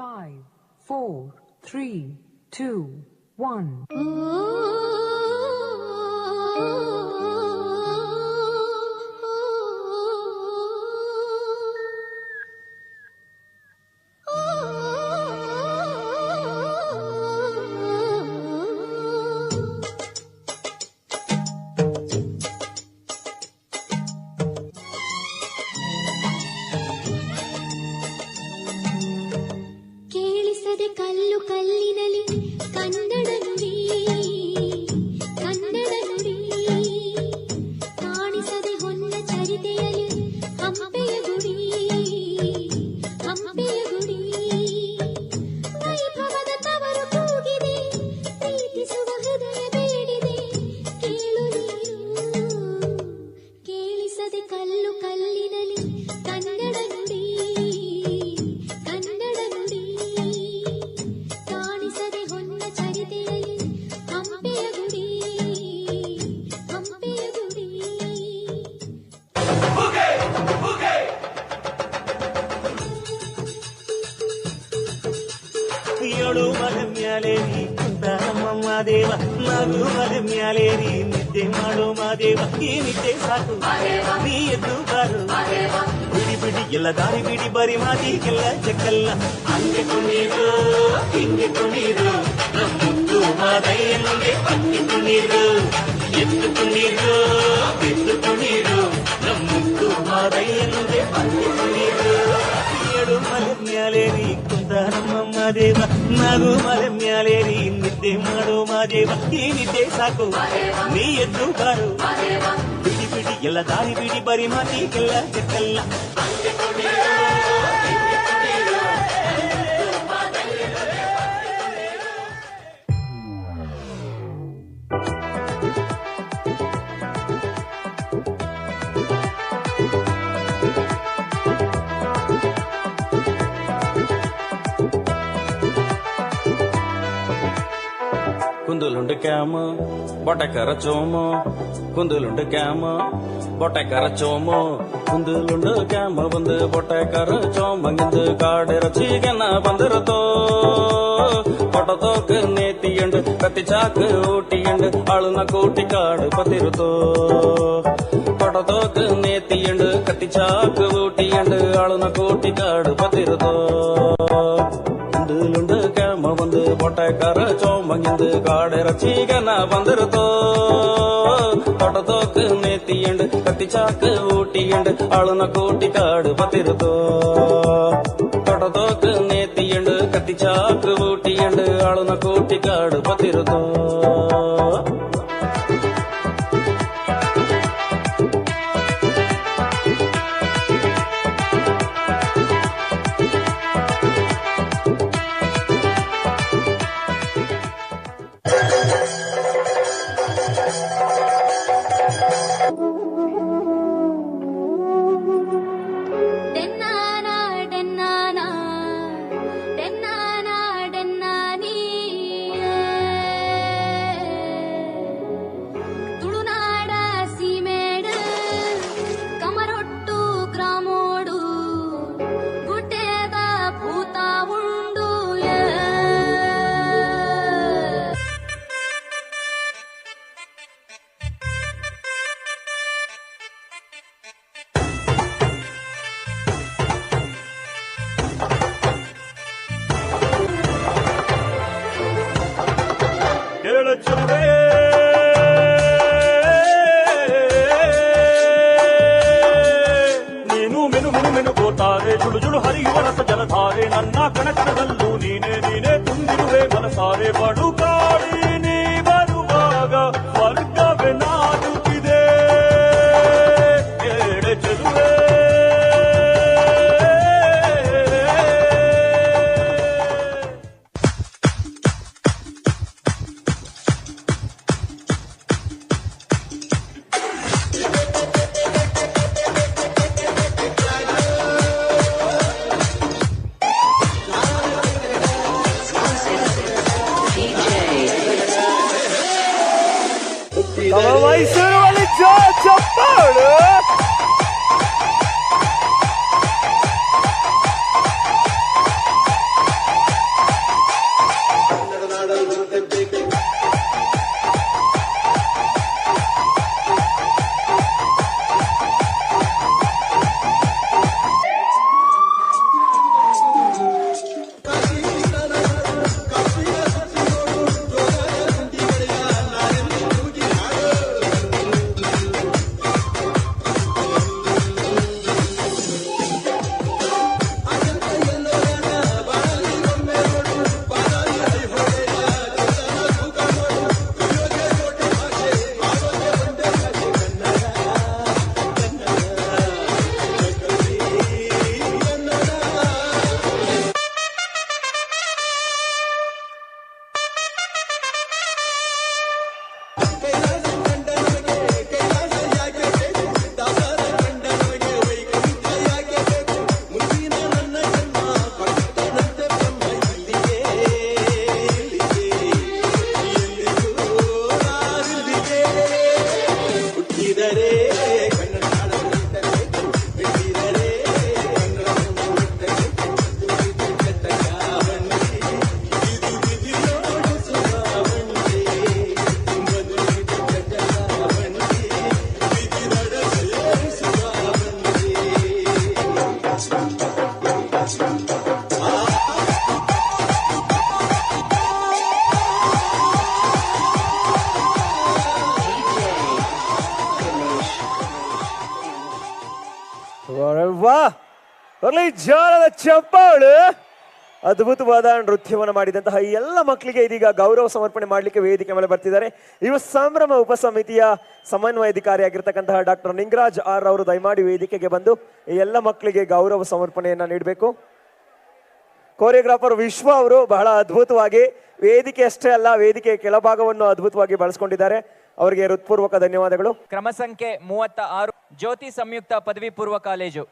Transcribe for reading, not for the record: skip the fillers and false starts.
5, 4, 3, 2, 1. ಕಲ್ಲು ಕಲ್ಲಿನಲಿ ಕನ್ನಡ ನುಡಿ ಕನ್ನಡ ನುಡಿ ಕಾಣಿಸದೆ ಹೊನ್ನ ಚರಿತೆಯಲಿ ಹಂಪೆಯ ಗುಡಿ ಹಂಪೆಯ ಗುಡಿ ವೈಭವದ ತವರು ಕೂಗಿದೆ ಪ್ರೀತಿಸುವ ಹೃದಯ ಬೇಡಿದೆ ಕೇಳು ನೀನು ಕೇಳಿಸದೆ ಕಲ್ಲು ಕಲ್ಲಿನಲಿ ಕನ್ನಡ ನುಡಿ ಕನ್ನಡ ನುಡಿ ಕಾಣಿಸದೆ ಹೊನ್ನ ಚರಿತೆಯಲ್ಲಿ ಹಂಪೆಯ ಗುಡಿ ಹಂಪೆಯ ಗುಡಿ ಏಳು ಮಲೆ ಮ್ಯಾಲೇರಿ ಕುಂತಾರಮ್ಮ ಮಾದೇವ ನಗು ಮಲೆ ಮ್ಯಾಲೇರಿ ನಿದ್ದೆ ಮಾಡೋ ಮಾದೇವ ಈ ನಿದ್ದೆ ಸಾಕು ನೀ ಎದ್ದು ಬಾರು ಬಿಡಿ ಬಿಡಿ ಎಲ್ಲ ದಾರಿ ಬಿಡಿ ಬರಿ ಮಾತಿಗೆಲ್ಲ ಜಕ್ಕಲ್ಲ ಹಂಗೆ ಕುಣೀರು ಹಿಂಗೆ ಕುಣೀರು ಮುದ್ದು ಮಾದಯ್ಯನಿಗೆ ಹಂಗೆ ಕುಣೀರು ಎದ್ದು ಕುಣೀರು ಬಿದ್ದು ಕುಣೀರು ಮುದ್ದು ಮಾದಯ್ಯನಿಗೆ ಹಂಗೆ ಕುಣೀರು ಏಳು ಮಲೆ ಮ್ಯಾಲೇರಿ ಕುಂತಾರಮ್ಮ ಮಾದೇವ ನಗು ಮಲೆ ಮ್ಯಾಲೇರಿ ನಿದ್ದೆ ಮಾಡೋ ಮಾದೇವ ಈ ನಿದ್ದೆ ಸಾಕು ನೀ ಎದ್ದು ಬಾರು ಬಿಡಿ ಬಿಡಿ ಎಲ್ಲ ದಾರಿ ಬಿಡಿ ಬರಿ ಮಾತಿಗೆಲ್ಲ ಜಕ್ಕಲ್ಲ ಕುಂದುಲುಂಡು ಕ್ಯಾಮ ಬೊಟಕರ ಚೋಮೋ ಕುಂದುಲುಂಡು ಕ್ಯಾಮ ಬೊಟಕರ ಚೋಮೋ ಕುಂದುಲುಂಡು ಕ್ಯಾಮ ಬಂದು ಬೊಟಕರ ಚೋಮಂಗಿಂದು ಕಾಡೆರ ಚೀಗನ ಬಂದಿರತೋ పొటతోకు నేతియండు కత్తి చాకు ఊటియండు ఆಳುన కోటి కాడు పతిరుతో పొటతోకు నేతియండు కత్తి చాకు ఊటియండు ఆಳುన కోటి కాడు పతిరుతో லுண்டு கேம வந்து பொட்டைக்கார சோமங்கிந்து காடெர சீகன வந்துருத்தோ పొటతోకు నేతియండు కత్తి చాకు ఊటియండు ఆಳುన కోటి కాడు పతిరుతో పొటతోకు నేతియండు కత్తి చాకు ఊటియండు ఆಳುన కోటి కాడు పతిరుతో ನೀನು ಮೆನು ಮೆನು ಮೆನು ಗೋತಾರೆ ಜುಳು ಜುಳು ಹರಿಯುವ ರಸ ಜಲಧಾರೆ ನನ್ನ ಕಣಕಣದಲ್ಲೂ ನೀನೆ ನೀನೆ ತುಂಬಿರುವೆ ಮನಸಾರೆ ಬಡು ಕಾಡಿ ನೀ ಬರುವಾಗ ಸ್ವರ್ಗವೇ ನಾಡುತ್ತಿದೆ ಎಡೆ ಚೆಲುವೆ ಮೈಸೂರಲ್ಲಿ ಚಪ್ಪಾಳು ಬರ್ಲಿ ಜೋರದ ಚಪ್ಪಾಳು. ಅದ್ಭುತವಾದ ನೃತ್ಯವನ್ನು ಮಾಡಿದಂತಹ ಈ ಎಲ್ಲ ಮಕ್ಕಳಿಗೆ ಇದೀಗ ಗೌರವ ಸಮರ್ಪಣೆ ಮಾಡಲಿಕ್ಕೆ ವೇದಿಕೆ ಮೇಲೆ ಬರ್ತಿದ್ದಾರೆ. ಯುವ ಸಂಭ್ರಮ ಉಪಸಮಿತಿಯ ಸಮನ್ವಯಾಧಿಕಾರಿಯಾಗಿರ್ತಕ್ಕಂತಹ ಡಾಕ್ಟರ್ ನಿಂಗರಾಜ್ ಆರ್ ಅವರು ದಯಮಾಡಿ ವೇದಿಕೆಗೆ ಬಂದು ಈ ಎಲ್ಲ ಮಕ್ಕಳಿಗೆ ಗೌರವ ಸಮರ್ಪಣೆಯನ್ನ ನೀಡಬೇಕು. ಕೋರಿಯೋಗ್ರಾಫರ್ ವಿಶ್ವ ಅವರು ಬಹಳ ಅದ್ಭುತವಾಗಿ ವೇದಿಕೆ ಅಷ್ಟೇ ಅಲ್ಲ, ವೇದಿಕೆಯ ಕೆಳಭಾಗವನ್ನು ಅದ್ಭುತವಾಗಿ ಬಳಸ್ಕೊಂಡಿದ್ದಾರೆ. ಅವರಿಗೆ ಹೃತ್ಪೂರ್ವಕ ಧನ್ಯವಾದಗಳು. ಕ್ರಮ ಸಂಖ್ಯೆ 36 ಜ್ಯೋತಿ ಸಂಯುಕ್ತ ಪದವಿ ಪೂರ್ವ ಕಾಲೇಜು.